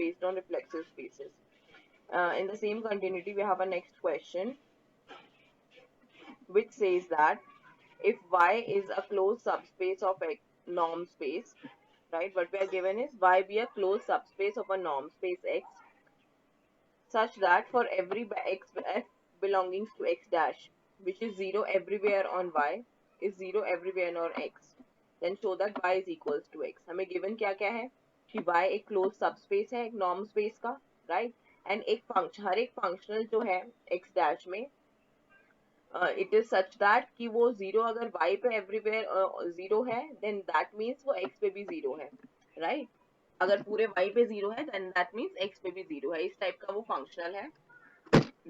based on reflexive spaces. In the same continuity, we have a next question which says that if Y is a closed subspace of a norm space, right? What we are given is Y be a closed subspace of a norm space X such that for every X F belonging to X dash, which is 0 everywhere on Y, is 0 everywhere on X, then show that Y is equals to X. हमें given क्या क्या है कि Y एक closed subspace है एक norm space का, right? And एक function हर एक functional जो है X dash में इट इज सच दैट कि वो जीरो अगर y पे एवरीवेयर जीरो है देन दैट मीन्स वो x पे भी जीरो है राइट अगर पूरे y पे जीरो है देन दैट मीन्स x पे भी जीरो है इस टाइप का वो फंक्शनल है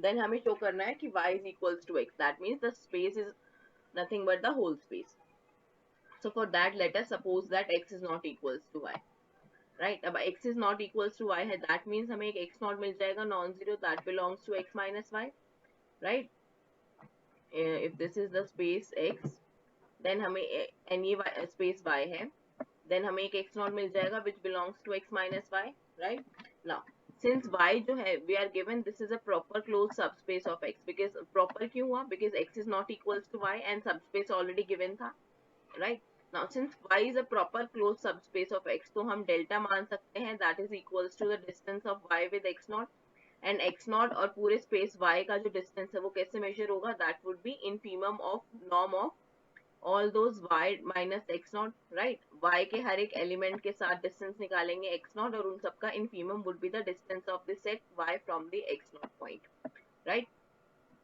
देन हमें शो करना है कि y is equals to x that means the space is nothing but the whole space. So for that let us suppose that x is not equals to y. Right, अब x is not equals to y है that means हमें एक x not मिल जाएगा non zero that belongs to x minus y. Right, if this is the space x then हमें and ये space y है then हमें एक x नॉट मिल जाएगा which belongs to x minus y. Right, now since y जो है we are given this is a proper closed subspace of x because proper क्यों हुआ because x is not equals to y and subspace already given था. Right, now since y is a proper closed subspace of x तो हम delta मान सकते हैं that is equals to the distance of y with x naught and x naught और पूरे space y का जो distance है वो कैसे measure होगा that would be infimum of norm of all those y minus x naught. Right, y के हर एक element के साथ distance निकालेंगे x naught और उन सबका infimum would be the distance of the set y from the x naught point. Right,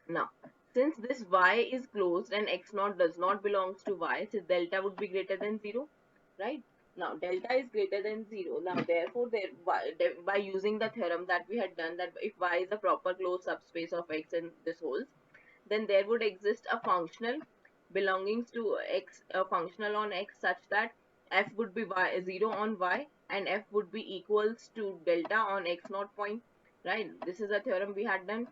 now since this y is closed and x naught does not belongs to y, so delta would be greater than 0. Right, now delta is greater than 0. Now therefore by using the theorem that we had done that if y is a proper closed subspace of x and this holds, then there would exist a functional belonging to x, a functional on x such that f would be y 0 on y and f would be equals to delta on x naught point. Right, this is a theorem we had done.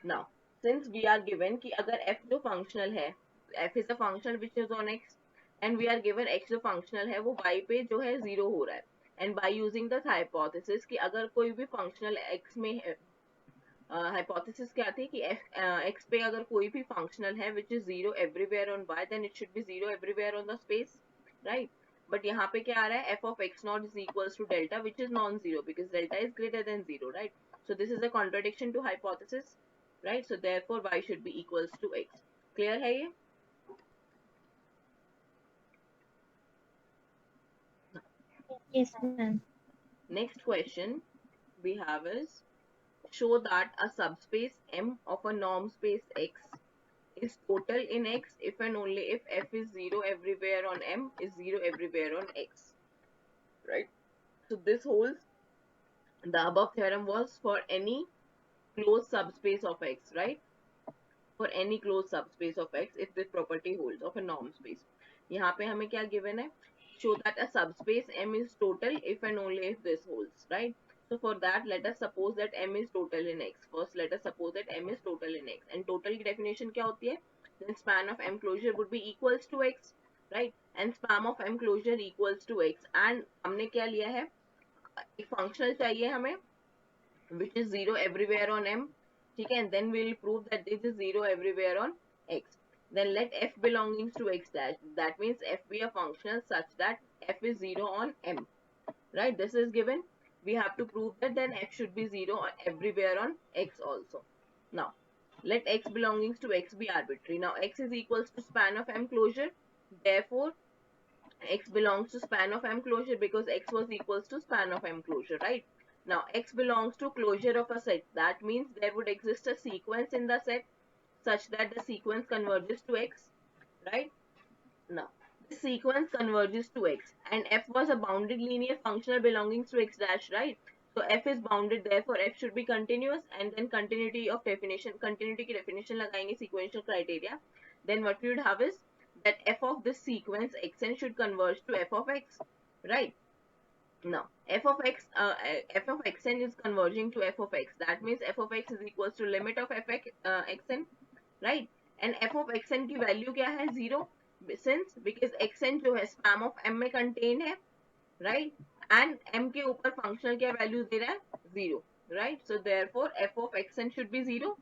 Now since we are given कि अगर f जो functional है f is a functional which is on x and we are given x जो functional है वो y पे जो है 0 हो रहा है and by using the hypothesis कि अगर कोई भी functional x में है hypothesis क्या थी कि x पे अगर कोई भी functional है which is 0 everywhere on y then it should be 0 everywhere on the space. Right, but यहाँ पे क्या आ रहा है f of x naught is equals to delta which is non-zero because delta is greater than 0. Right, so this is a contradiction to hypothesis. Right, so therefore y should be equals to x. Clear है ये? Yes, ma'am. Next question we have is show that a subspace M of a norm space X is total in X if and only if f is 0 everywhere on M is 0 everywhere on X. Right, so this holds the above theorem was for any closed subspace of X. Right, for any closed subspace of X if this property holds of a norm space. यहाँ पे हमें क्या given है? Show that a subspace M is total if and only if this holds. Right, so for that let us suppose that M is total in X. First let us suppose that M is total in X and total की definition क्या होती है? Then span of M closure would be equals to X. Right, and span of M closure equals to X and हमने क्या लिया है? एक functional चाहिए हमें which is 0 everywhere on M. ठीक है, and then we will prove that this is 0 everywhere on X. Then let f belonging to X dash, that means f be a functional such that f is 0 on M. Right, this is given. We have to prove that then f should be 0 everywhere on X also. Now, let x belonging to X be arbitrary. Now, X is equals to span of M closure. Therefore, X belongs to span of M closure because X was equals to span of M closure, right? Now, X belongs to closure of a set. That means there would exist a sequence in the set such that the sequence converges to X, right? Now, the sequence converges to X and F was a bounded linear functional belonging to X dash, right? So, F is bounded, therefore, F should be continuous and then continuity of definition, continuity की definition लगाएंगे sequential criteria. Then what we would have is that f of this sequence xn should converge to f of x, right? Now f of xn is converging to f of x, that means f of x is equals to limit of xn, right? And f of xn की value क्या है? 0, since because xn जो है span of m में contained है, right? And m के ऊपर functional क्या वैल्यू दे रहा है, 0, right? So therefore f of xn should be 0,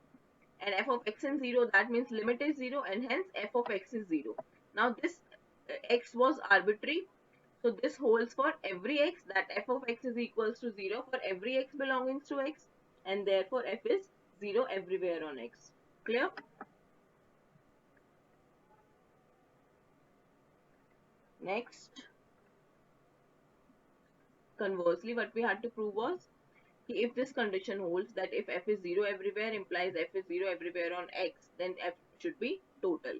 and f of xn 0, that means limit is 0, and hence f of x is 0. Now this x was arbitrary, so this holds for every x, that f of x is equals to 0 for every x belonging to x, and therefore f is 0 everywhere on x. Clear? Next, conversely, what we had to prove was, if this condition holds, that if f is 0 everywhere implies f is 0 everywhere on x, then f should be total.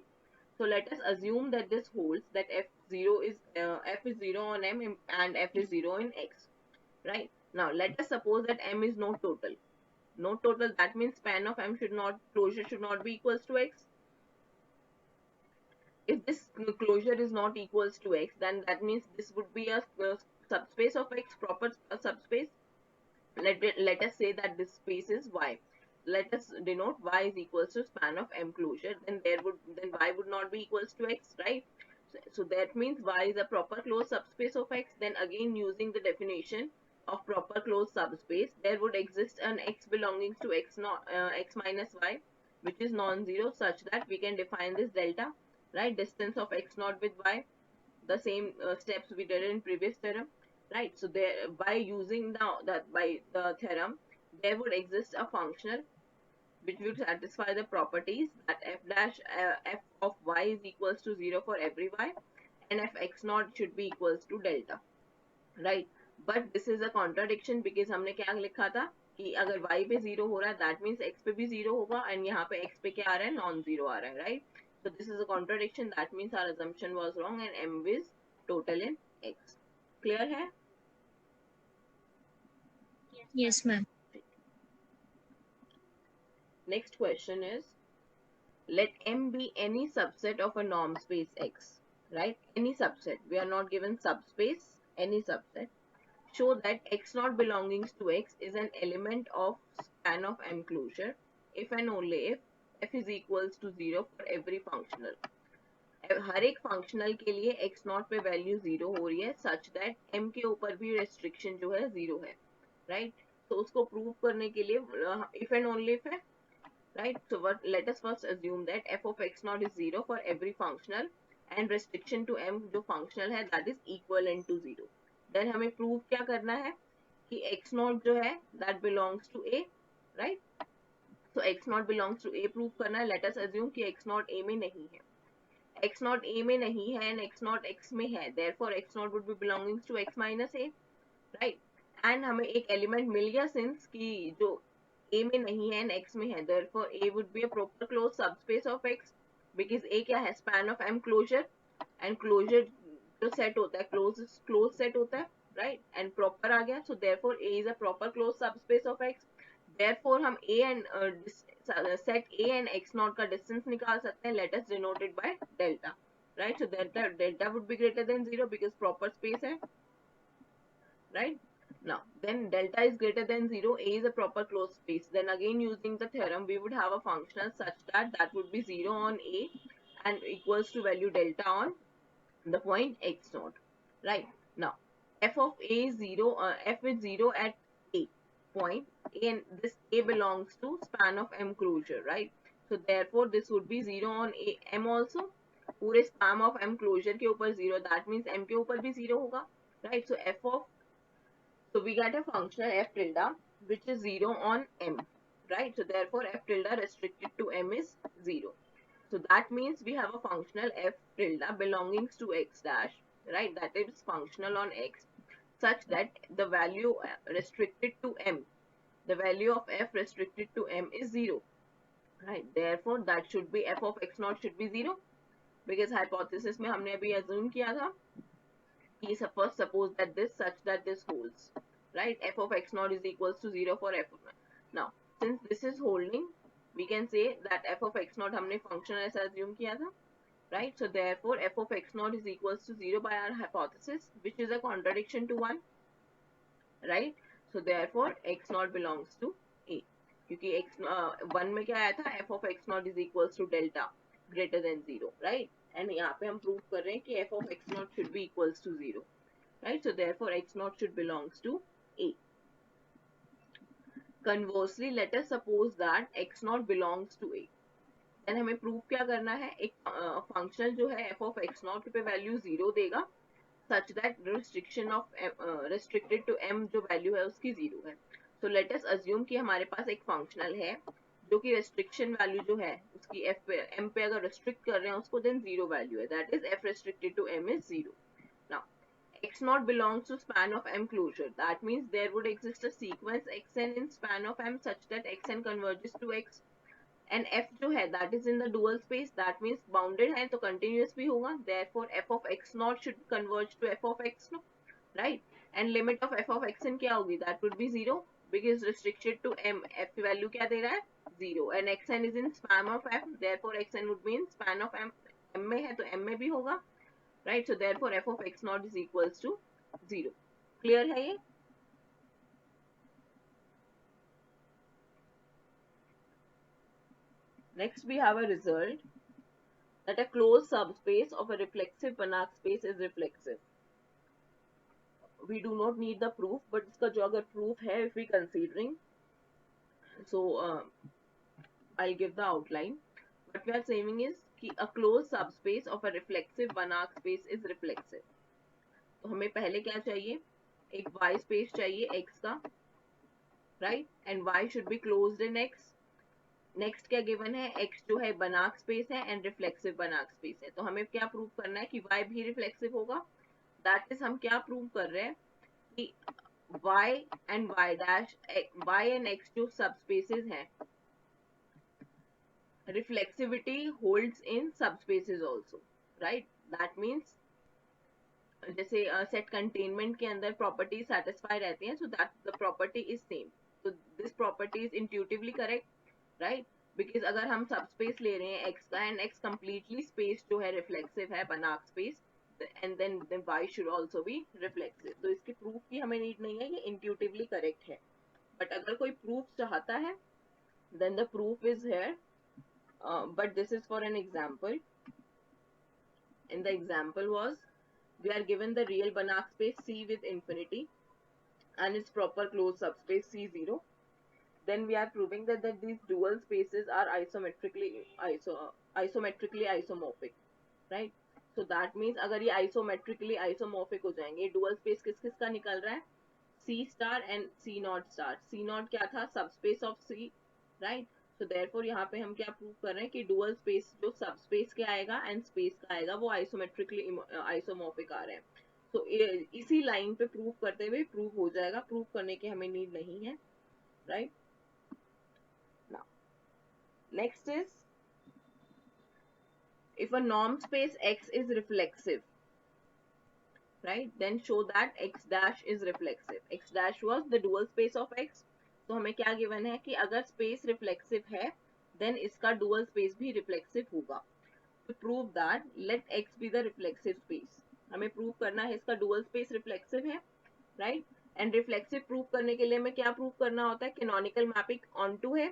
So let us assume that this holds, that f is 0 on m and f is 0 in x, right? Now let us suppose that m is not total. Not total, that means span of m should not, closure should not be equals to x. If this closure is not equals to x, then that means this would be a subspace of x, proper subspace. Let us say that this space is y. Let us denote y is equals to span of m closure. Then y would not be equals to x, right? So that means y is a proper closed subspace of x. Then again, using the definition of proper closed subspace, there would exist an x belonging to x not x minus y, which is non-zero, such that we can define this delta, right? Distance of x naught with y, the same steps we did in previous theorem, right? So there, by using now that by the theorem, there would exist a functional which would satisfy the properties that f of y is equals to 0 for every y, and f x naught should be equals to delta, right? But this is a contradiction, because हमने क्या लिखा था कि अगर y पे 0 हो रहा है, that means x पे भी 0 होगा, and यहाँ पे x पे क्या आ रहा है, नॉन जीरो आ रहा है, right? So this is a contradiction, that means our assumption was wrong, and m is total in x. Clear है? Yes, ma'am. Next question is, let m be any subset of a norm space x, right? Any subset, we are not given subspace, any subset. Show that x naught belonging to x is an element of span of m closure if and only if f is equals to 0 for every functional. हर एक functional के लिए x not पे value 0 हो रही है, such that m के ऊपर भी रेस्ट्रिक्शन जो है 0 है, राइट? तो उसको प्रूव करने के लिए इफ एंड ओनली इफ है, right? So what, let us first assume that f of x naught is 0 for every functional, and restriction to m जो functional है, that is equivalent to 0. Then हमें prove क्या करना है कि x naught जो है that belongs to a, right? So x naught belongs to a prove करना है. Let us assume कि x naught a में नहीं है, x naught a में नहीं है and x naught x में है, therefore x naught would be belonging to x minus a, right? And हमें एक एलिमेंट मिल गया, सिंस कि जो a में नहीं है and x में है, therefore a would be a proper closed subspace of x, because a क्या है, span of m closure, and closure जो सेट होता है क्लोज सेट होता है, right? and proper आ गया, so therefore a is a proper closed subspace of x. Therefore हम a and set a and x naught का distance निकाल सकते हैं. Let us denote it by delta, right? So delta would be greater than 0 because proper space है, right? Now then delta is greater than 0, a is a proper closed space. Then again, using the theorem, we would have a functional such that that would be 0 on a and equals to value delta on the point x naught, right? Now f of a is 0, f is 0 at a point, and this a belongs to span of m closure, right? So therefore this would be 0 on a m also, पूरे span of m closure के ऊपर 0, that means m के ऊपर भी 0 होगा, right? So f of, so we get a functional f tilde which is 0 on m, right? So therefore f tilde restricted to m is 0. So that means we have a functional f tilde belonging to x dash, right? That is functional on x, such that the value restricted to m, the value of f restricted to m is 0, right? Therefore that should be f of x naught should be 0, because hypothesis में हमने अभी assume किया था कि first suppose that this such that this holds, right? f of x naught is equals to 0 for f. Now since this is holding, we can say that f of x naught हमने function ऐसा assume किया था, right? So therefore f of x naught is equals to 0 by our hypothesis, which is a contradiction to 1, right? So therefore x naught belongs to a, क्योंकि x 1 में क्या आया था, f of x naught is equals to delta greater than 0, right? And यहाँ पे हम prove कर रहे हैं कि f of x naught should be equals to 0, right? So therefore x naught should belongs to A. Conversely, let us suppose that x naught belongs to A. Then हमें prove क्या करना है, एक फंक्शन जो है f of x naught पे value 0 देगा, such that restriction of restricted to m जो वैल्यू है उसकी 0 है. So let us assume कि हमारे पास एक फंक्शनल है जो कि रेस्ट्रिक्शन वैल्यू जो है उसकी f पे m पे अगर रेस्ट्रिक्ट कर रहे हैं उसको, देन 0 वैल्यू है, that is f restricted to m is 0. Now x naught belongs to span of m closure. That means there would exist a sequence xn in span of m such that xn converges to x. And f जो है that is in the dual space, that means bounded है तो continuous भी होगा, therefore f of x naught should converge to f of x no, right? And limit of f of xn क्या होगी, that would be 0 because restricted to m, f की value क्या दे रहा है 0, and xn is in span of f, therefore xn would be in span of m, m में है तो m में भी होगा, right? So therefore f of x naught is equals to 0. Clear है ये? Next we have a result that a closed subspace of a reflexive Banach space is reflexive. We do not need the proof, but इसका जो अगर proof है, if we considering, so I'll give the outline. What we are saying is कि a closed subspace of a reflexive Banach space is reflexive. तो हमें पहले क्या चाहिए, एक y space चाहिए x का, right? And y should be closed in x. Next क्या गिवन है, x जो है बनाक स्पेस है एंड रिफ्लेक्सिव बनाक स्पेस है, तो हमें क्या प्रूव करना है कि y भी रिफ्लेक्सिव होगा. दैट इज हम क्या प्रूव कर रहे हैं कि y and y dash, y and x जो सब स्पेसेस हैं, रिफ्लेक्सिविटी होल्ड्स इन सब spaces also, right? That means जैसे सेट कंटेनमेंट के अंदर प्रॉपर्टी सेटिस्फाई रहती हैं, so that the property is same. तो this property is intuitively correct, right? Because अगर हम सब स्पेस ले रहे हैं x का एंड x कंप्लीटली स्पेस जो है रिफ्लेक्सिव है Banach space, and then y should also be reflexive. तो इसके प्रूफ की हमें नीड नहीं है, ये इंट्यूटिवली करेक्ट है. बट अगर कोई प्रूफ चाहता है then the proof is here, but this is for an example. In the example was we are given the real Banach space C with infinity and its proper closed subspace C0. Then we are proving that these dual spaces are isometrically isomorphic, right? So that means अगर ये isometrically isomorphic हो जाएंगे, dual space किस किस का निकल रहा है, C star and C naught star. C naught क्या था, subspace of C, right? So therefore यहाँ पे हम क्या प्रूव कर रहे हैं कि dual space जो subspace के आएगा and space का आएगा वो isometrically isomorphic आ रहे हैं. तो इसी लाइन पे प्रूव करते हुए प्रूव हो जाएगा, प्रूव करने की हमें नीड नहीं है, right? Now next is, if a norm space X is reflexive, right, then show that X dash is reflexive. X dash was the dual space of X. तो हमें क्या गिवन है कि अगर स्पेस रिफ्लेक्सिव है then इसका dual space भी reflexive होगा. To prove that, let X be the reflexive space. हमें प्रूव करना है इसका डुअल स्पेस रिफ्लेक्सिव है, राइट? एंड रिफ्लेक्सिव प्रूव करने के लिए हमें क्या प्रूव करना होता है, कैनोनिकल मैपिंग ऑनटू है,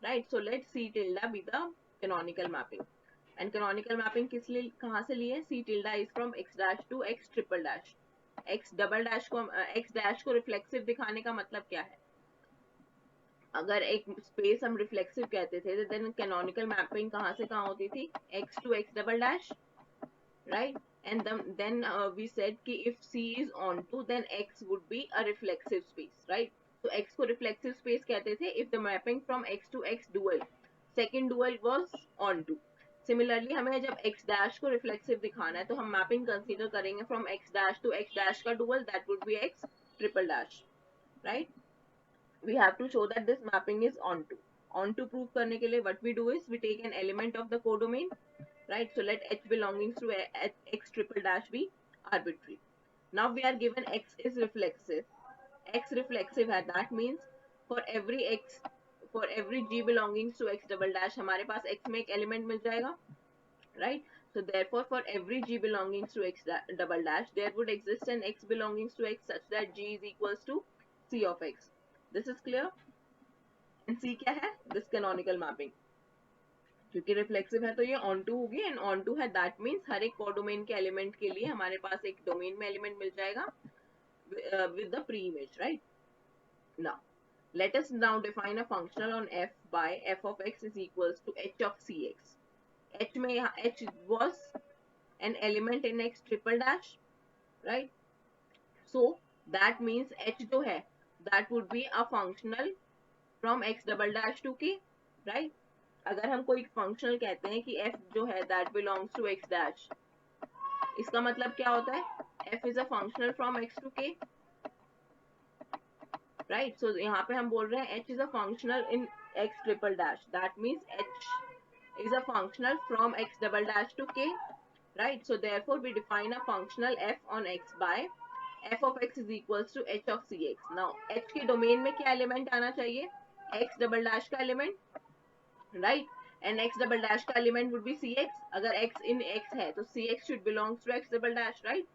right? So let C tilde be the canonical mapping. And canonical mapping किस लिए, कहाँ से ली है, C tilde is from X dash to X triple dash. X double dash को, X डैश को रिफ्लेक्सिव दिखाने का मतलब क्या है, अगर एक स्पेस हम रिफ्लेक्सिव कहते थे देन कैनोनिकल मैपिंग कहाँ से कहाँ होती थी, x to x double dash, right? And then we said कि if C is onto then X would be a reflexive space, right? So X को reflexive space कहते थे if the mapping from X to X dual, second dual was onto. Similarly हमें जब X dash को reflexive दिखाना है तो हम mapping consider करेंगे from X dash to X dash का dual, that would be X triple dash, right? We have to show that this mapping is onto. Onto proof करने के लिए what we do is we take an element of the codomain, right? So let H belonging to X triple dash be arbitrary. Now we are given X is reflexive. X reflexive है, that means for every X, for every G belonging to X double dash हमारे पास X में एक element मिल जाएगा, right? So therefore for every G belonging to X double dash there would exist an X belonging to X such that G is equals to C of X. This is clear? And C क्या है, this canonical mapping. क्योंकि reflexive है तो ये on to होगी, and on to है that means हर एक codomain के एलिमेंट के लिए हमारे पास एक डोमेन में एलिमेंट मिल जाएगा, with the pre-image, right? Now, let us now define a functional on f by f of x is equals to h of cx. H was an element in x triple dash, right? So that means h जो है that would be a functional from x double dash to k, right? अगर हम कोई functional कहते हैं कि f जो है that belongs to x dash, इसका मतलब क्या होता है? f is a functional from x to k, right? So यहाँ पे हम बोल रहे हैं h is a functional in x triple dash. That means h is a functional from x double dash to k, right? So therefore we define a functional f on x by f of x is equals to h of cx. Now h के domain में क्या element आना चाहिए? x double dash का element, right? And x double dash का element would be cx. अगर x in x है तो cx should belongs to x double dash, right?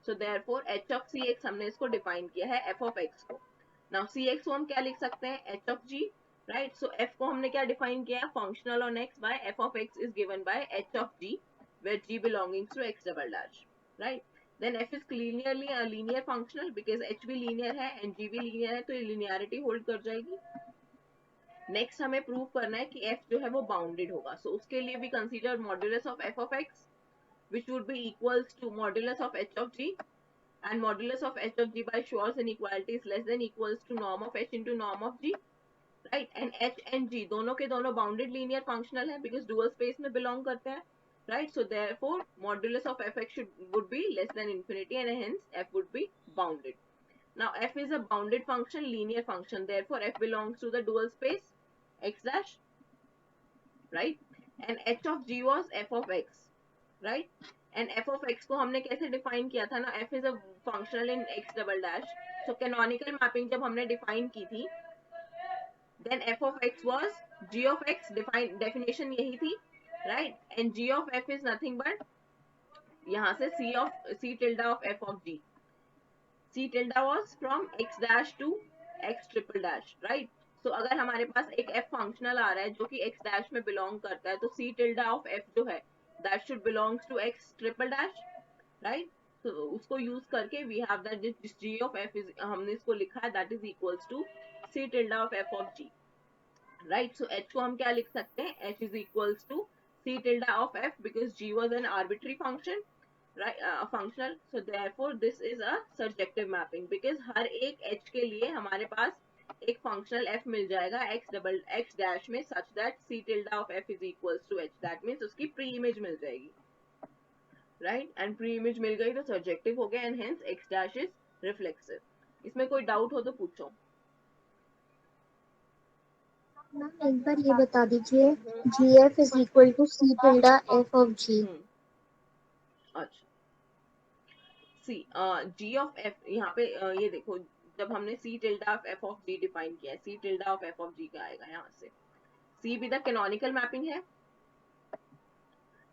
So therefore h of cx हमने इसको डिफाइन किया है f of x को. Now cx को हम क्या लिख सकते हैं? h of g, right? So f को हमने क्या डिफाइन किया है? Functional on x by f of x is given by h of g, where g belonging to x double dash, right? Then f is clearly a linear functional because h भी linear है and g भी linear है, तो ये linearity hold कर जाएगी. Next हमें prove करना है कि f जो है वो बाउंडेड होगा. सो उसके लिए भी consider modulus of f of x which would be equals to modulus of h of g, and modulus of h of g by Schwarz inequality is less than equals to norm of h into norm of g, right? and h and g दोनों के दोनों bounded linear functional है because dual space में belong करते हैं, right? So therefore modulus of fx would be less than infinity and hence f would be bounded. Now f is a bounded function, linear function, therefore f belongs to the dual space x dash, right? and h of g was f of x, right? and f of x को हमने कैसे define किया था ना? f is a functional in x double dash. So canonical mapping जब हमने define की थी, then f of x was g of x, definition यही थी, right? and g of f is nothing but यहाँ से c tilde of f of g. c tilde was from x dash to x triple dash, right? So अगर हमारे पास एक f functional आ रहा है जो कि x dash में बिलोंग करता है, तो c tilde of f जो है that should belongs to x triple dash, right? So उसको यूज करके we have that this g of f is, हमने इसको लिखा है that is equals to c tilde of f of g, right? So h को हम क्या लिख सकते हैं? h is equals to c tilde of f because g was an arbitrary function, right? Functional. So therefore this is a surjective mapping because हर एक h के लिए हमारे पास एक फंक्शनल f मिल जाएगा x dash में such that c tilde of f is equals to h. That means उसकी pre image मिल जाएगी, right? and pre image मिल गई तो surjective हो गया and hence x dash is reflexive. इसमें कोई डाउट हो तो पूछो. मैम एक बार ये बता दीजिए, gf is equal to c tilde f of g. अच्छा, सी g of f यहाँ पे ये देखो, जब हमने c tilde of f of g define किया है, c tilde of f of g का आएगा यहाँ से. c भी द कैनोनिकल मैपिंग है,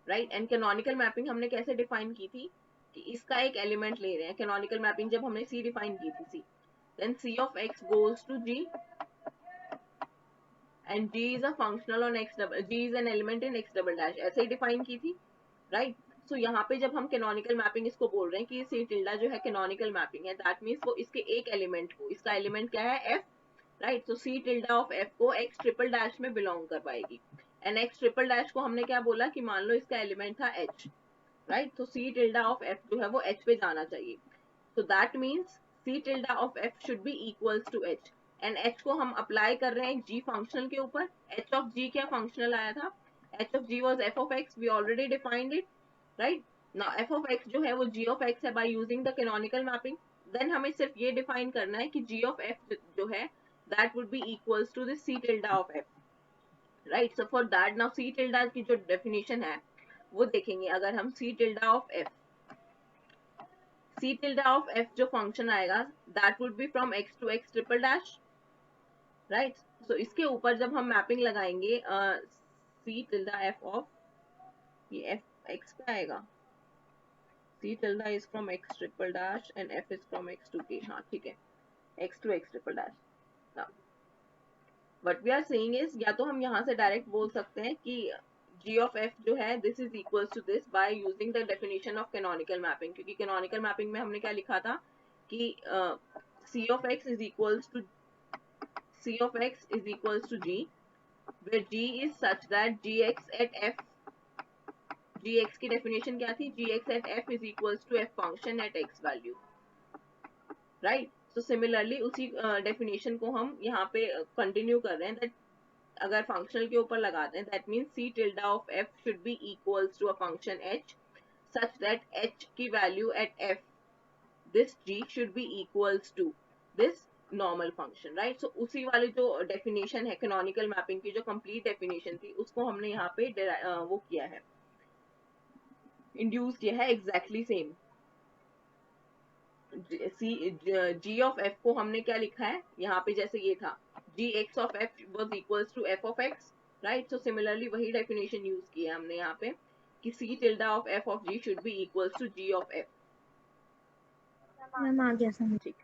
राइट? एंड कैनोनिकल मैपिंग हमने कैसे डिफाइन की थी कि इसका एक एलिमेंट ले रहे हैं. कैनोनिकल मैपिंग जब हमने c डिफाइन की थी, c then c of x goes to g and g is a functional on x double, g is an element in x double dash, ऐसे ही डिफाइन की थी, राइट? सो यहाँ पे जब हम कैनोनिकल मैपिंग इसको बोल रहे हैं कि सी टिल्डा जो है कैनोनिकल मैपिंग है, दैट मीन्स वो इसके एक एलिमेंट को, इसका एलिमेंट क्या है? f, right? So see tilde of f को x ट्रिपल डैश में बिलोंग कर पाएगी. एंड x ट्रिपल डैश को हमने क्या बोला कि मान लो इसका एलिमेंट था h, राइट? तो सी टिल्डा ऑफ f जो है वो h पे जाना चाहिए. So that means c tilde of f should be equals to h. and h को हम अप्लाई कर रहे हैं g फंक्शनल के ऊपर. h of g क्या फंक्शनल आया था? h of g was f of x. We already defined it, right? Now f of x जो है वो g of x है by using the canonical mapping. Then हमें सिर्फ ये define करना है कि g of f जो है that would be equals to the c tilde of f, right? So for that now c tilde की जो definition है वो देखेंगे. अगर हम c tilde of f, c tilde of f जो फंक्शन आएगा that would be from x to x triple dash, right? So इसके ऊपर जब हम मैपिंग लगाएंगे c tilde f of, ये f x पे आएगा, c tilde is from x triple dash and f is from x to k. हाँ ठीक है, x to x triple dash. Now what we are saying is, या तो हम यहाँ से डायरेक्ट बोल सकते हैं कि g of f जो है this is equals to this by using the definition of canonical mapping, क्योंकि canonical mapping में हमने क्या लिखा था कि c of x is equals to g, where g is such that gx at f, gx की डेफिनेशन क्या थी, gx at f is equals to f function at x value, right. So similarly उसी definition को हम यहाँ पे continue कर रहे हैं, दैट अगर फंक्शनल के ऊपर लगाते हैं, that means c tilde of f should be equals to a function h such that h की वैल्यू at f, this g should be equals to this normal function, right. So उसी वाली जो डेफिनेशन है कैनोनिकल मैपिंग की, जो complete definition थी, उसको हमने यहाँ पे वो किया है, इंड्यूस किया है exactly same. G of F को हमने क्या लिखा है यहाँ पे, जैसे ये था g x of f was equals to f of x, right. So similarly वही डेफिनेशन यूज किया है हमने यहाँ पे कि c tilde of f of g should be equals to g of f. Ma'am आ गया समझ. ठीक.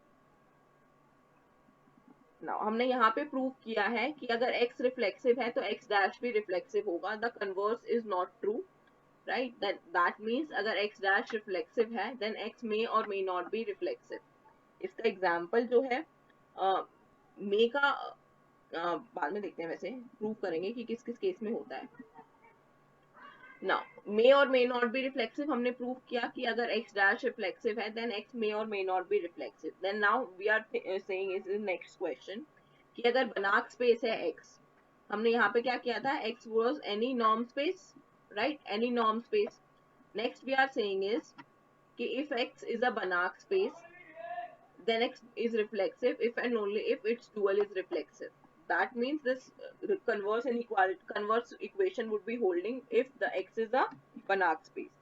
नाउ हमने यहाँ पे प्रूव किया है कि अगर x रिफ्लेक्सिव है तो x डैश भी रिफ्लेक्सिव होगा. The converse is not true, right. That means अगर x डैश रिफ्लेक्सिव है देन x मे और मे नॉट बी रिफ्लेक्सिव. इसका एग्जाम्पल जो है मे का बाद में देखते हैं, वैसे प्रूव करेंगे कि किस किस केस में होता है. नाउ मे और मे नॉट बी रिफ्लेक्सिव हमने प्रूव किया कि अगर x डैश रिफ्लेक्सिव है देन x मे और may not be reflexive. Then now we are saying is the next question कि अगर बनाक स्पेस है x, हमने यहाँ पे क्या किया था, x was any norm space, right, any norm space. Next we are saying is कि if x is a Banach space then x is reflexive if and only if its dual is reflexive. That means this converse equation would be holding if the x is a Banach space.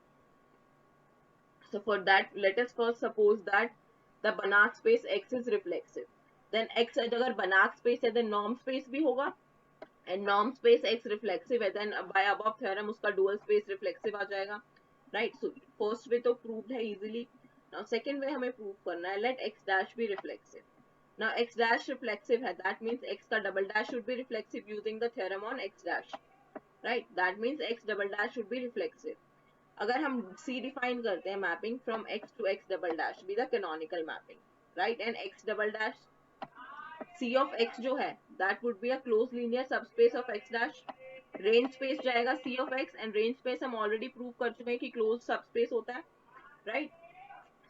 So for that, let us first suppose that the Banach space x is reflexive. Then x अगर Banach space है then norm space भी होगा, and norm space x reflexive है then by above theorem उसका dual space reflexive आ जाएगा, right. So first way तो proved है easily. Now second way हमें prove करना है, let x dash be reflexive. Now x dash reflexive है, that means x का double dash should be reflexive using the theorem on x dash, right. That means x double dash should be reflexive. अगर हम C define करते हैं mapping from x to x double dash be the canonical mapping, right. And x double dash C of x जो है that would be a closed linear subspace of x dash. Range space जाएगा C of x, and range space हम already prove कर चुके हैं कि close subspace होता है, right.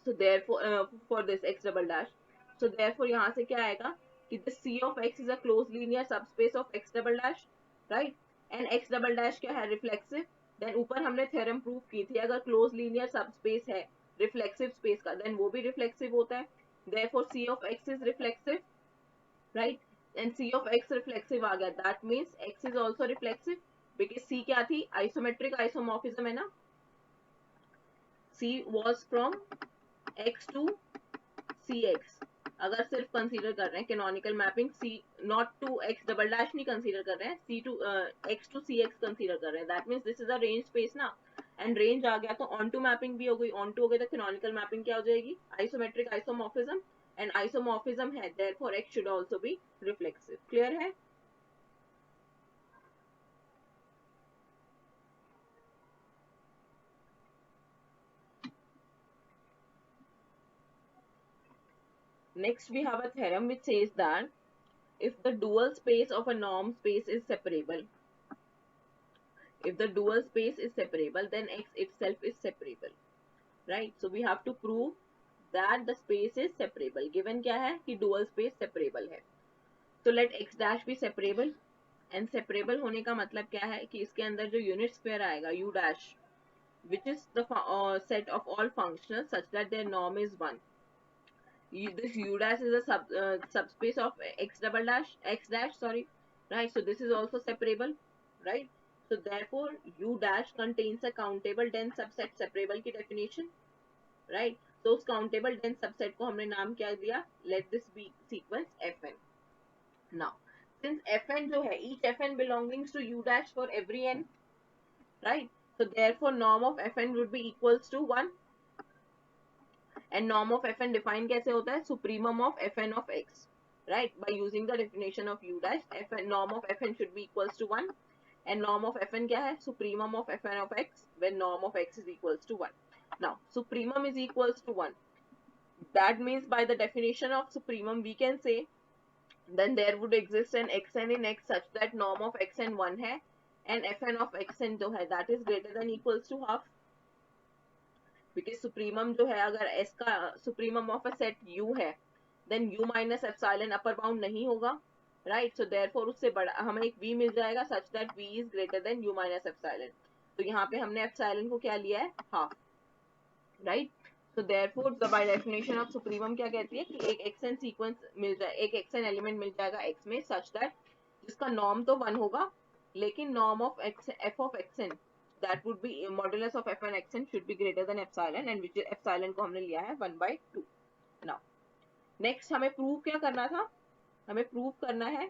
So therefore for this x double dash, so therefore यहाँ से क्या आएगा कि the C of x is a closed linear subspace of x double dash, right. And x double dash क्या है, reflexive. Then ऊपर हमने theorem proof की थी अगर closed linear subspace है reflexive space का, then वो भी reflexive होता है. Therefore C of x is reflexive, right. And C of x reflexive आ गया, that means x is also reflexive because C क्या थी, isometric isomorphism है ना. C was from x to cx. अगर सिर्फ कंसीडर कर रहे हैं canonical mapping, c naught to x double dash नहीं कंसीडर कर रहे हैं, c to x to cx consider कर रहे हैं. That means this is a range space ना, एंड रेंज आ गया तो ऑन टू मैपिंग भी हो गई. ऑन टू हो गई तो कैनोनिकल मैपिंग क्या हो जाएगी, आइसोमेट्रिक आइसोमॉर्फिज्म. एंड आइसोमॉर्फिज्म है therefore x should also be reflexive. Clear है. Next we have a theorem which says that if the dual space of a norm space is separable, if the dual space is separable then x itself is separable, right. So we have to prove that the space is separable. Given क्या है कि dual space separable है. So let x dash be separable, and separable होने का मतलब क्या है कि इसके अंदर जो unit square आएगा u dash, which is the set of all functionals such that their norm is 1. This u dash is a subspace of x double dash, x dash, sorry, right. So this is also separable, right. So therefore u dash contains a countable dense subset. separable की definition, right. So उस countable dense subset को हमने नाम क्या दिया, let this be sequence fn. Now since fn जो है, each fn belongs to u dash for every n, right. So therefore norm of fn would be equals to 1. And norm of fn define कैसे होता है, supremum of fn of x, right. By using the definition of u dash, fn norm of fn should be equals to 1. And norm of fn क्या है, supremum of fn of x when norm of x is equals to 1. Now supremum is equals to 1. That means by the definition of supremum we can say then there would exist an xn in x such that norm of xn 1 है and fn of xn जो है that is greater than equals to half. Because supremum जो है अगर s का supremum of a set u है then u minus epsilon upper bound नहीं होगा, right? So therefore उससे बड़ा हमें एक v मिल जाएगा such that v is greater than u minus epsilon. तो यहाँ पे हमने epsilon को क्या लिया है, half, right? So therefore the by definition of supremum क्या कहती है कि एक xn sequence मिल जाए, एक xn element मिल जाएगा x में such that जिसका norm तो 1 होगा लेकिन norm of x f of xn that would be modulus of f and xn should be greater than epsilon and which epsilon को हमने लिया है 1/2. now next हमें prove क्या करना था, हमें prove करना है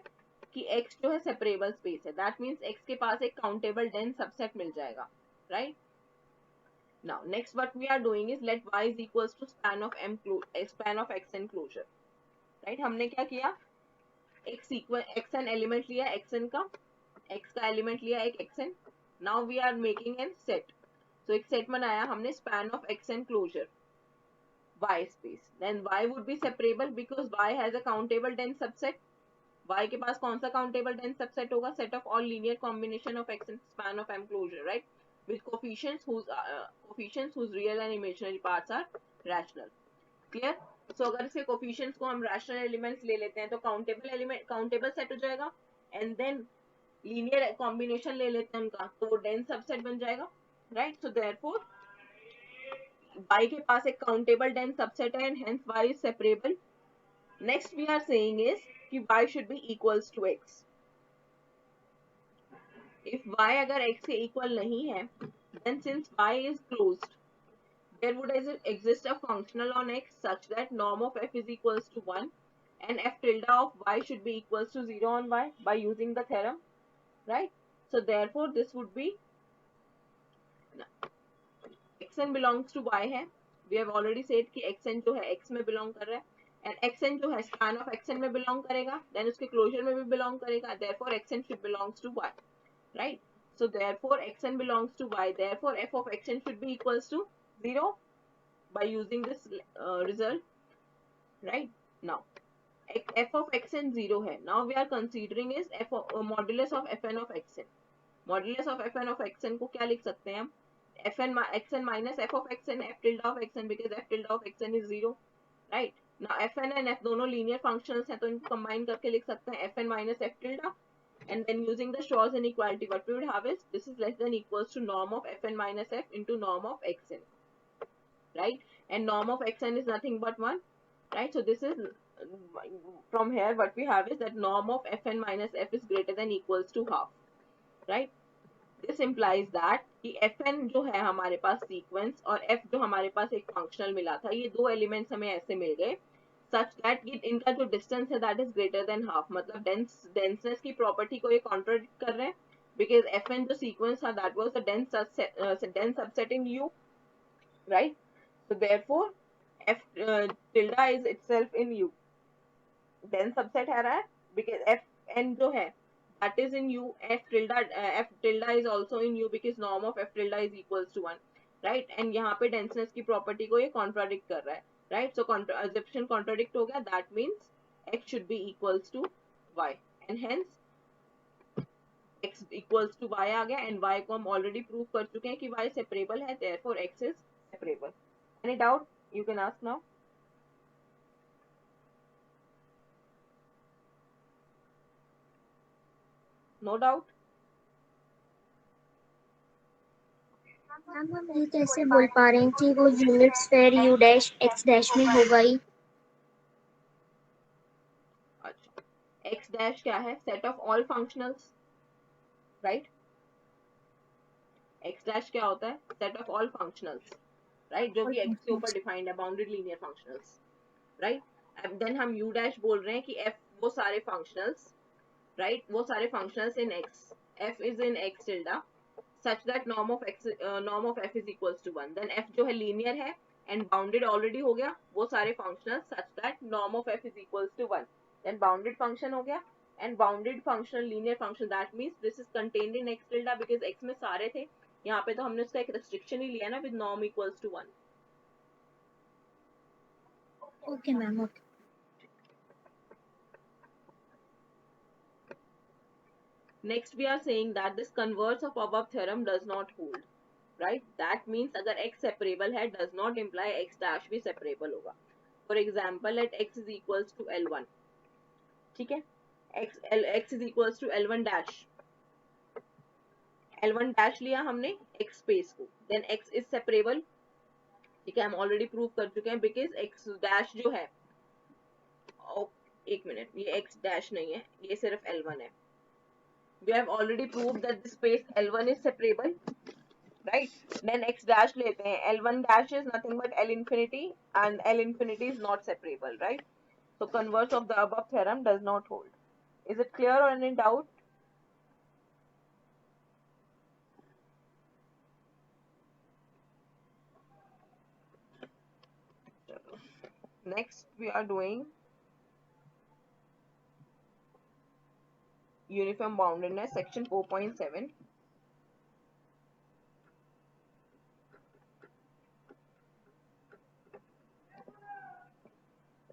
कि x जो है separable space है, that means x के पास एक countable dense subset मिल जाएगा, right? Now next what we are doing is let y is equals to span of span of xn closure, right? हमने क्या किया, xn element लिया xn का, x का element लिया एक xn. Now we are making a set. So एक set बनाया हमने span of xn closure y space. Then y would be separable because y has a countable dense subset. Y के पास कौन सा countable dense subset होगा, set of all linear combination of xn span of m closure, right? With coefficients whose real and imaginary parts are rational. Clear? So अगर इसके coefficients को हम rational elements ले लेते हैं तो countable set हो जाएगा and then linear combination ले लेते हैं उनका तो वो dense subset बन जाएगा, right? So therefore y के पास एक countable dense subset है and hence y is separable. Next we are saying is कि y should be equals to x. If y अगर x से equal नहीं है then since y is closed there would exist a functional on x such that norm of f is equals to 1 and f tilde of y should be equals to 0 on y by using the theorem, right? So therefore this would be xn belongs to y है, we have already said कि xn जो है x में belong कर रहा है and xn जो है span of xn में belong करेगा then उसके closure में भी belong करेगा, therefore xn should belongs to y, right? So therefore xn belongs to y, therefore f of xn should be equals to 0 by using this result, right? Now f of xn 0 है, now we are considering is f of, modulus of fn of xn. Modulus of fn of xn को क्या लिख सकते हैं हम, xn minus f of xn f tilde of xn because f tilde of xn is 0, right? Now fn and f दोनों linear functions हैं तो इनको combine करके लिख सकते हैं fn minus f tilde and then using the Shor's inequality what we would have is this is less than equals to norm of fn minus f into norm of xn, right? And norm of xn is nothing but 1, right? So this is from here what we have is that norm of fn minus f is greater than equals to half, right? This implies that कि fn जो है हमारे पास sequence और f जो हमारे पास एक functional मिला था ये दो एलिमेंट्स हमें ऐसे मिल गए सच दैट ये इनका जो डिस्टेंस है that is greater than half, मतलब डेंसनेस की प्रॉपर्टी को ये कॉन्ट्राडिक्ट कर रहे हैं बिकॉज fn जो सीक्वेंस था that was the dense subset in u, right? So therefore f tilde is itself in u, then subset है रहा है because fn जो है that is in u, f tilde is also in u because norm of f tilde is equals to 1, right? And यहाँ पे denseness की property को ये contradict कर रहा है, right? So assumption contradict हो गया, that means x should be equals to y and hence x equals to y आ गया and y को हम already prove कर चुके हैं कि y separable है, therefore x is separable. Any doubt you can ask now? No doubt? Ma'am हम ये कैसे बोल पा रहे हैं कि वो unit sphere u dash x dash में होगा ही। अच्छा x dash क्या है, set of all functionals, right? x dash क्या होता है, set of all functionals, right? जो कि x के ऊपर डिफाइंड है, बाउंडेड लीनियर फंक्शनल्स, right? अब देन हम u dash बोल रहे हैं कि f वो सारे functionals, right? वो सारे functionals in x, f is in x tilde such that norm of f is equals to 1, then f जो है लीनियर है and bounded already हो गया वो सारे functionals such that norm of f is equals to 1, then bounded function हो गया and bounded function linear function, that means this is contained in x tilde because x में सारे थे, यहाँ पे तो हमने उसका एक restriction ही लिया ना with norm equals to 1, okay ma'am okay. Next, we are saying that this converse of above theorem does not hold, right? That means अगर x separable है does not imply x dash भी separable होगा. For example, let x is equals to L1, ठीक है? x is equals to L1 dash. L1 dash लिया हमने x space को, then x is separable, ठीक है? हम already prove कर चुके हैं because x dash जो है, एक मिनट, ये x dash नहीं है, ये सिर्फ L1 है. We have already proved that the space L1 is separable, right? Then x dash लेते हैं. L1 dash is nothing but L infinity, and L infinity is not separable, right? So converse of the above theorem does not hold. Is it clear or any doubt? Next we are doing uniform boundedness, section 4.7.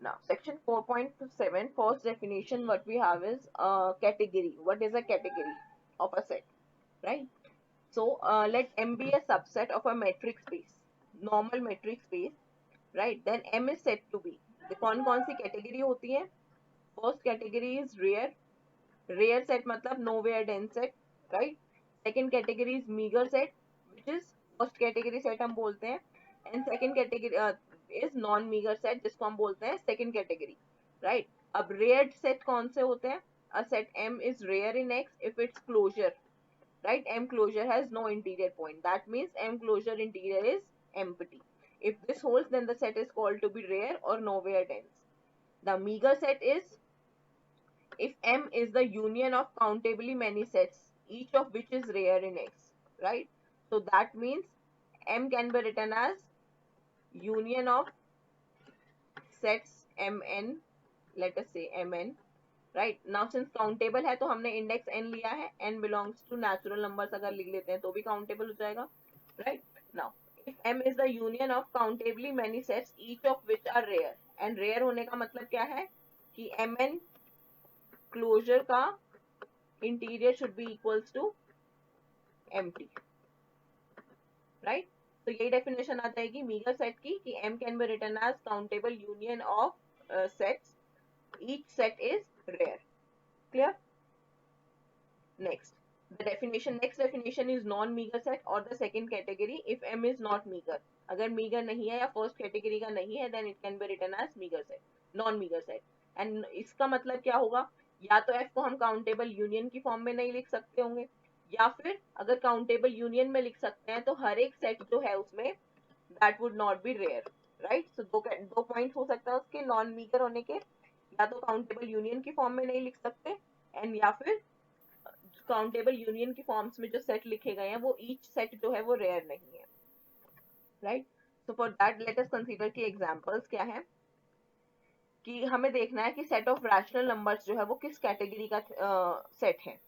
Now, section 4.7, first definition what we have is category. What is a category of a set, right? So, let M be a subset of a metric space, normal metric space, right? Then M is said to be. The कौन सी category होती है? First category is rare. Rare set मतलब nowhere dense set, right? Second category is meager set, which is first category set हम बोलते हैं. And second category is non meager set, जिसको हम बोलते हैं second category, right? अब rare set कौन से होते हैं? A set M is rare in X if its closure, right? M closure has no interior point. That means M closure interior is empty. If this holds, then the set is called to be rare or nowhere dense. The meager set is if M is the union of countably many sets, each of which is rare in X, right? So that means M can be written as union of sets Mn, let us say Mn, right? Now since countable है तो हमने index n लिया है, n belongs to natural numbers अगर लिख लेते हैं तो भी countable हो जाएगा, right? Now if M is the union of countably many sets, each of which are rare, and rare होने का मतलब क्या है कि Mn closure का interior should be equals to empty, right? तो यही definition आ जाएगी meager set की कि M can be written as countable union of sets, each set is rare. Clear? Next, next definition is non-meager set or the second category if M is not meager. अगर meager नहीं है या first category का नहीं है, then it can be written as meager set, non-meager set. And इसका मतलब क्या होगा? या तो F को हम countable union की form में नहीं लिख सकते होंगे, या फिर अगर countable union में लिख सकते हैं तो हर एक set जो है उसमें that would not be rare, right? So दो points हो सकता है उसके non-meager होने के, या तो countable union की form में नहीं लिख सकते, and या फिर काउंटेबल यूनियन की फॉर्म्स में जो सेट लिखे गए हैं वो ईच सेट जो है वो रेयर नहीं है, right? So for that let us consider की एग्जांपल्स क्या है कि हमें देखना है कि सेट ऑफ रैशनल नंबर्स जो है वो किस कैटेगरी का सेट है,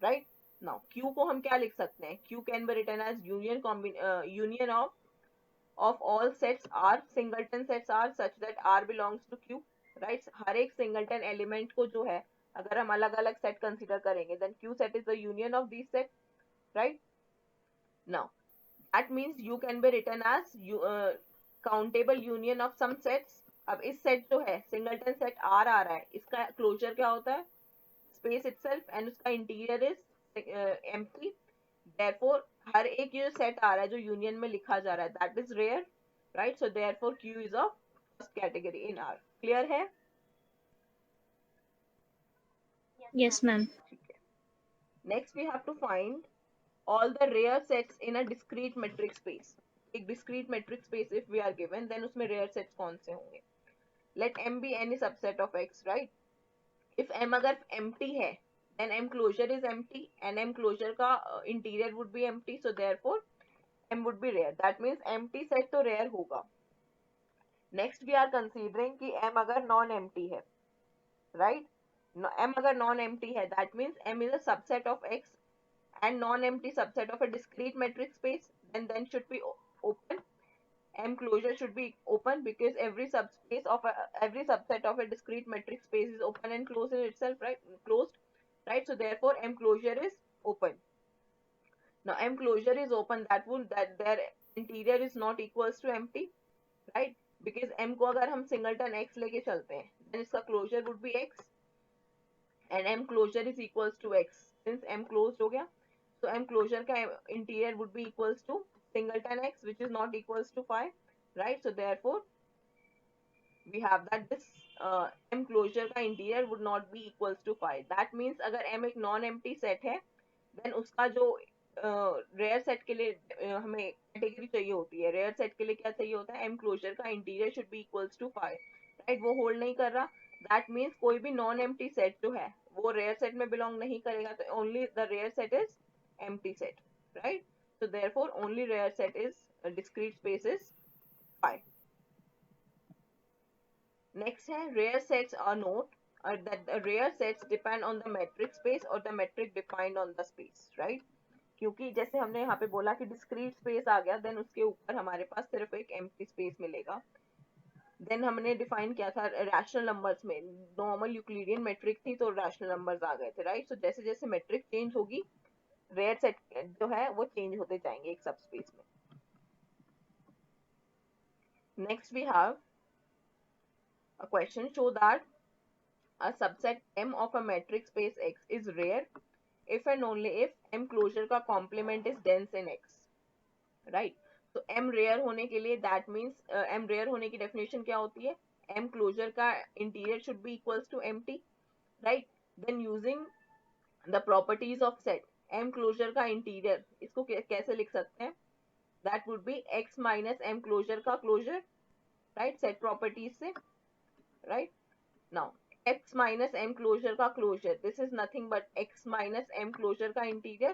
राइट? नाउ क्यू को हम क्या लिख सकते हैं? Q can be written as union of all sets r singleton sets r such that r belongs to Q, right? हर एक सिंगलटन एलिमेंट को जो है अगर हम अलग अलग सेट कंसीडर करेंगे then Q set is the union of these set, right? Now that means u can be written as countable union of some sets. अब इस सेट जो है सिंगलटन सेट आर आ रहा है, इसका क्लोजर क्या होता है? स्पेस इटसेल्फ, एंड उसका इंटीरियर इज एम्प्टी. देयरफॉर हर एक ये जो सेट आ रहा है जो यूनियन में लिखा जा रहा है that is rare, right? So therefore Q is of first category in R. Clear है? Yes ma'am. ठीक है. Next we have to find all the rare sets in a discrete metric space. एक discrete metric space if we are given, then उसमें rare sets कौन से होंगे? Let M be any subset of X, right? If M अगर empty है, then M closure is empty, and M closure का interior would be empty, so therefore M would be rare. That means empty set तो rare होगा. Next we are considering कि M अगर non-empty है, right? M अगर non-empty है, that means M is a subset of X and non-empty subset of a discrete metric space, then should be open. M closure should be open because every subset of a discrete metric space is open and closed in itself, right? Closed, right? So therefore M closure is open. Now M closure is open, that their interior is not equals to empty, right? Because M को अगर हम singleton X लेके चलते हैं, then इसका closure would be X and M closure is equals to X. Since M closed हो गया, so M closure का interior would be equals to singleton X, which is not equals to phi, right? So therefore we have that this M closure का interior would not be equals to phi. That means अगर M एक non-empty set है, then उसका जो rare set के लिए हमें category चाहिए होती है, रेयर सेट के लिए क्या चाहिए होता है, M closure का interior should be equals to phi, right? वो होल्ड नहीं कर रहा, दैट मीन्स कोई भी नॉन एम्प्टी सेट जो है वो रेयर सेट में बिलोंग नहीं करेगा, तो only the rare set is empty set, right? So therefore only rare set is discrete space is phi. Next है rare sets are not that the rare sets depend on the metric space or the metric defined on the space, right? क्योंकि जैसे हमने यहाँ पे बोला कि discrete space आ गया, then उसके ऊपर हमारे पास सिर्फ एक एम्प्टी स्पेस मिलेगा. देन हमने डिफाइन किया था रैशनल नंबर्स में, नॉर्मल यूक्लिडियन मेट्रिक थी तो रैशनल नंबर्स आ गए थे, राइट? सो जैसे जैसे मेट्रिक चेंज होगी, रेयर सेट जो है वो चेंज होते जाएंगे एक सबस्पेस में. Next we have a question, show that a subset M of a metric space X is rare if and only if M closure का complement is dense in X, right? तो M rare होने के लिए that means M rare होने की definition क्या होती है, M closure का interior should be equals to empty, right? Then using the properties of set, M closure का interior इसको कैसे लिख सकते हैं, that would be X minus M closure का closure, right? Set properties से, right? Now X minus M closure का closure, this is nothing but X minus M closure का interior,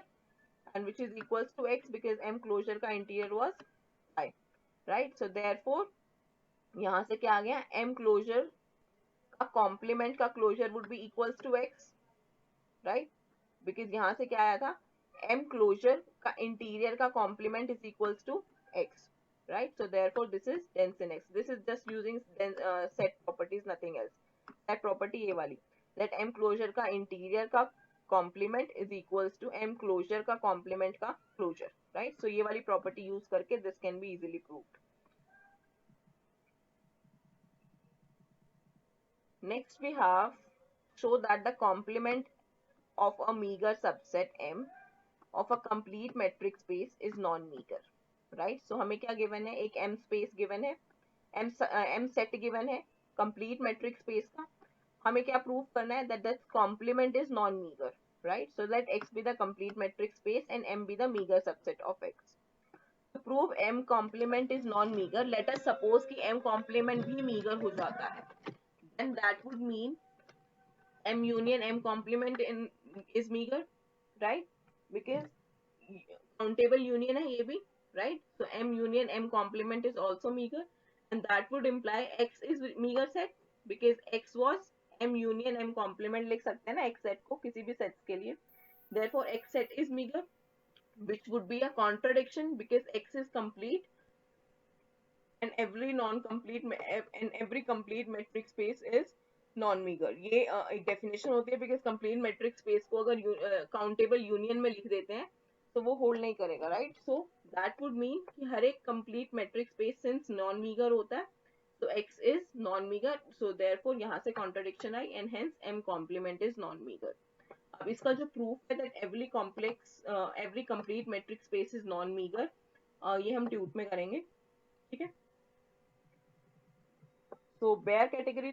and which is equals to X because M closure का interior was I, right? So therefore यहाँ से क्या आ गया, M closure का complement का closure would be equals to X, right? Because यहाँ से क्या आया था, M closure का interior का complement is equals to X, right? So therefore this is dense in X. This is just using set properties, nothing else. That property ये वाली, that M closure का interior का complement is equals to M closure का complement का closure, right? So ये वाली property use करके this can be easily proved. Next we have show that the complement of a meager subset M of a complete metric space is non-meager, right? So हमें क्या given है, एक M space given है, M set given है complete metric space का, हमें क्या prove करना है, that the complement is non-meager, right? So let X be the complete metric space and M be the meager subset of X. To prove M complement is non-meager, let us suppose कि M complement भी meager हो जाता है, then that would mean M union M complement is meager, right? Because countable union है ये भी, right? So M union M complement is also meager, and that would imply X is meager set because X was M union M complement लिख सकते हैं ना X set को किसी भी sets के लिए. Therefore X set is meager, which would be a contradiction because X is complete and every non-complete and every complete metric space is non-meager. ये एक definition होती है because complete metric space को अगर countable union में लिख देते हैं तो वो hold नहीं करेगा, right? So that would mean कि हर एक complete metric space since non-meager होता है, so X is non-meager, so therefore यहाँ से contradiction I and hence M complement is non-meager. अब इसका जो proof है that every complete metric space is non-meager, ये हम ट्यूट में करेंगे, ठीक है? So bare category